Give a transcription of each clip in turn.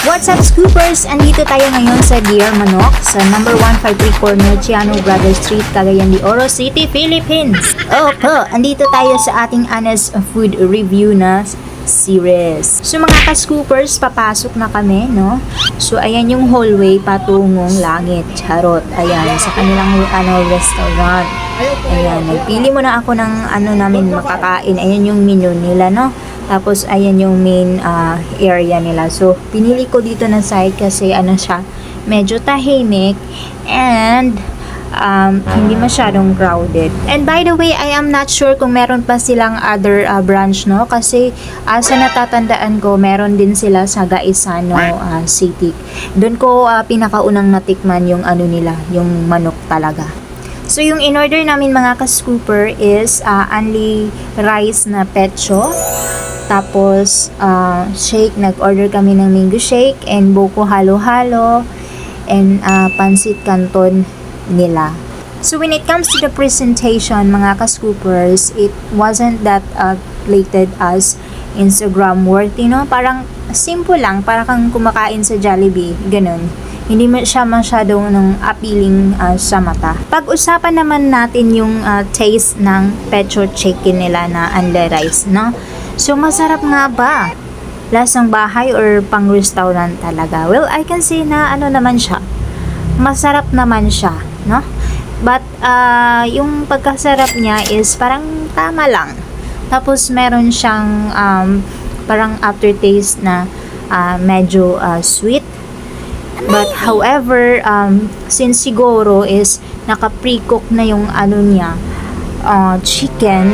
What's up, Scoopers? Andito tayo ngayon sa Dear Manok sa number 153 Corner Chiano Brothers Street, Cagayan de Oro City, Philippines. Opo, andito tayo sa ating honest food review na series. So mga ka-Scoopers, papasok na kami, no? So ayan yung hallway patungong langit. Charot. Ayan, sa kanilang restaurant. Ayan, nagpili muna ako ng namin makakain. Ayan yung menu nila, no? Tapos, ayan yung main area nila. So, pinili ko dito na side kasi siya, medyo tahimik and hindi masyadong crowded. And by the way, I am not sure kung meron pa silang other branch, no? Kasi sa natatandaan ko, meron din sila sa Gaisano City. Doon ko pinakaunang natikman yung nila, yung manok talaga. So, yung in-order namin mga ka-scooper is only rice na pecho. Tapos, shake. Nag-order kami ng mango shake and buko halo-halo and pansit canton nila. So, when it comes to the presentation, mga ka-scoopers, it wasn't that plated as Instagram worthy, no? Parang simple lang. Para kang kumakain sa Jollibee. Ganun. Hindi siya masyadong appealing sa mata. Pag-usapan naman natin yung taste ng pecho chicken nila na under rice, no? So, masarap nga ba? Lasang bahay or pang-restaurant talaga? Well, I can say na naman siya. Masarap naman siya, no? But, yung pagkasarap niya is parang tama lang. Tapos, meron siyang parang aftertaste na medyo sweet. But, however, since siguro is naka-pre-cook na yung niya, chicken,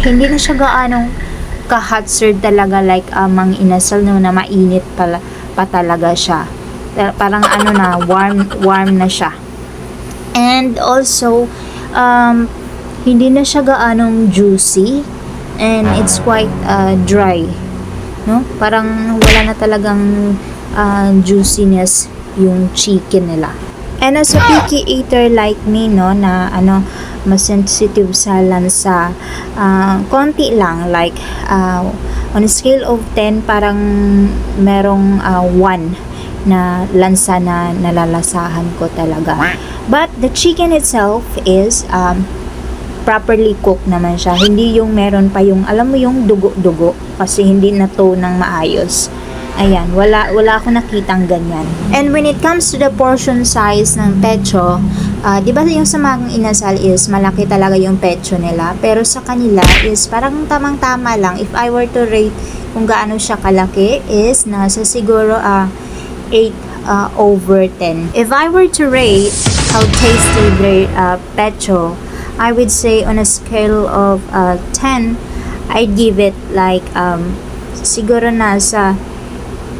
hindi na siya gaanong ka-hot serve talaga like mang inasal no, na mainit pa talaga siya. Parang na warm na siya. And also hindi na siya gaanong juicy and it's quite dry, no? Parang wala na talagang juiciness yung chicken nila. And as a picky eater like me, no, na mas sensitive sa lansa, konti lang, like on a scale of 10 parang merong 1 na lansa na nalalasahan ko talaga. But the chicken itself is properly cooked naman siya. Hindi yung meron pa yung alam mo yung dugo-dugo kasi hindi na to ng maayos. Ayan, wala ako nakitang ganyan. And when it comes to the portion size ng pecho, di ba yung sa mga inasal is malaki talaga yung pecho nila, pero sa kanila is parang tamang-tama lang. If I were to rate kung gaano siya kalaki is nasa siguro 8 over 10. If I were to rate how tasty their pecho, I would say on a scale of 10, I'd give it like siguro nasa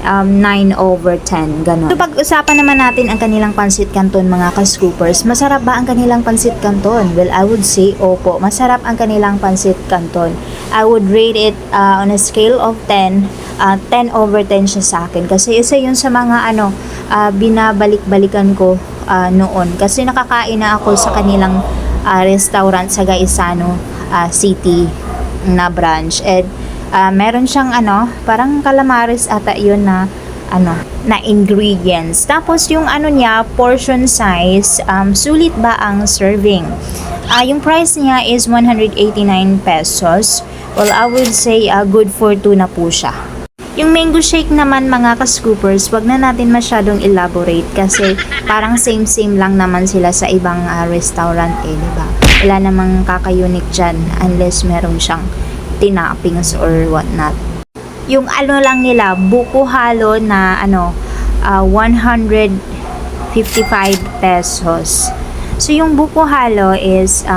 9 over 10, gano'n. So, pag-usapan naman natin ang kanilang pansit canton, mga ka-scoopers. Masarap ba ang kanilang pansit canton? Well, I would say, opo, masarap ang kanilang pansit canton. I would rate it on a scale of 10, 10 over 10 siya sa akin. Kasi isa yun sa mga, binabalik-balikan ko noon. Kasi nakakain na ako sa kanilang restaurant sa Gaisano City na branch. And meron siyang parang calamares ata yun na na ingredients. Tapos yung niya, portion size, sulit ba ang serving? Yung price niya is 189 pesos. Well, I would say good for 2 na po siya. Yung mango shake naman, mga ka-scoopers, wag na natin masyadong elaborate kasi parang same lang naman sila sa ibang restaurant diba? Wala namang kaka-unique dyan unless meron siyang tinappings or whatnot. Yung lang nila, buko halo na 155 pesos. So yung buko halo is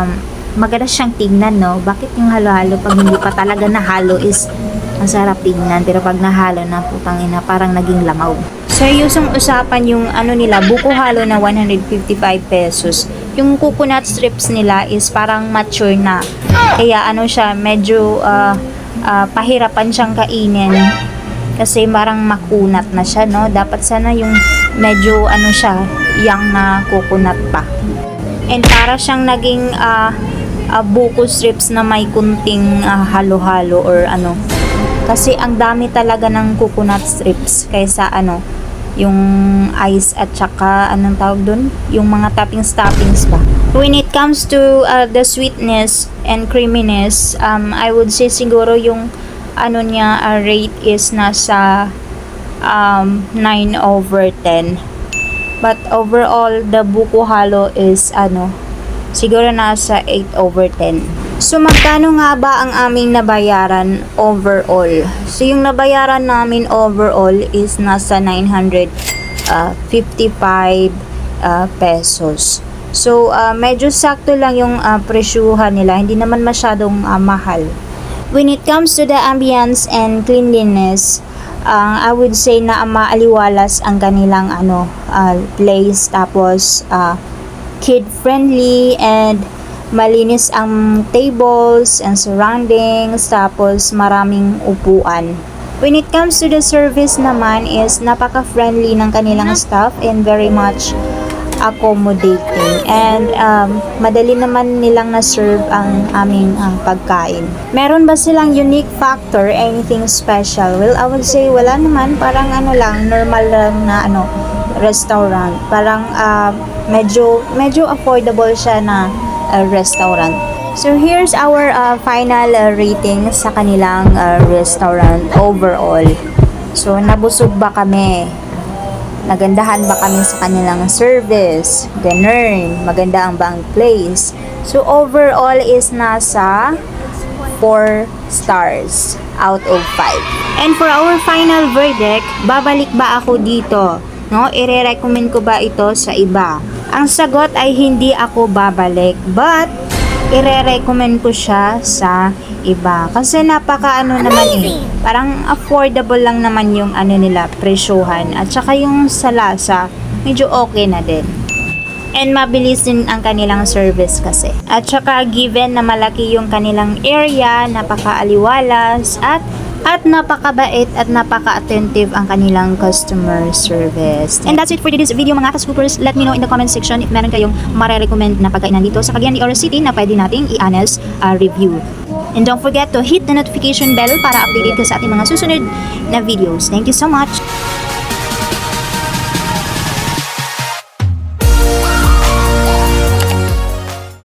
maganda siyang tingnan, no? Bakit yung halo-halo pag hindi pa talaga nahalo is masarap tingnan, pero pag nahalo na, putang ina, parang naging langaw. Seryosong usapan yung nila, buko halo na 155 pesos. Yung coconut strips nila is parang mature na. Kaya siya, medyo pahirapan siyang kainin kasi parang makunat na siya, no? Dapat sana yung medyo siya, young na coconut pa. And para siyang naging buko strips na may kunting halo-halo or kasi ang dami talaga ng coconut strips kaysa yung ice at saka anong tawag dun? Yung mga toppings ba. When it comes to the sweetness and creaminess, I would say siguro yung ano niya rate is nasa 9/10. But overall, the buko halo is siguro nasa 8/10. So magkano nga ba ang aming nabayaran overall? So yung nabayaran namin overall is nasa 955 pesos. So medyo sakto lang yung presyuhan nila, hindi naman masyadong mahal. When it comes to the ambience and cleanliness, I would say na maaliwalas ang kanilang place, tapos kid friendly and malinis ang tables and surroundings, tapos maraming upuan. When it comes to the service naman is napaka-friendly ng kanilang staff and very much accommodating, and madali naman nilang na-serve ang aming pagkain. Meron ba silang unique factor, anything special? Well, I would say wala naman, parang lang, normal lang na restaurant. Parang medyo affordable siya na restaurant. So here's our final rating sa kanilang restaurant overall. So nabusog ba kami? Nagandahan ba kami sa kanilang service? Dinner? Maganda ang bang place? So overall is nasa 4 stars out of 5. And for our final verdict, babalik ba ako dito? No, ire-recommend ko ba ito sa iba? Ang sagot ay hindi ako babalik, but ire-recommend ko siya sa iba. Kasi naman parang affordable lang naman yung nila, presyohan. At saka yung sa lasa, medyo okay na din. And mabilis din ang kanilang service kasi. At saka given na malaki yung kanilang area, napakaaliwalas at napakabait at napaka-attentive ang kanilang customer service. And that's it for today's video mga ka-scoopers. Let me know in the comment section if meron kayong mare-recommend na pagkainan dito sa Cagayan de Oro City na pwede nating i-honest review. And don't forget to hit the notification bell para updated ka sa ating mga susunod na videos. Thank you so much!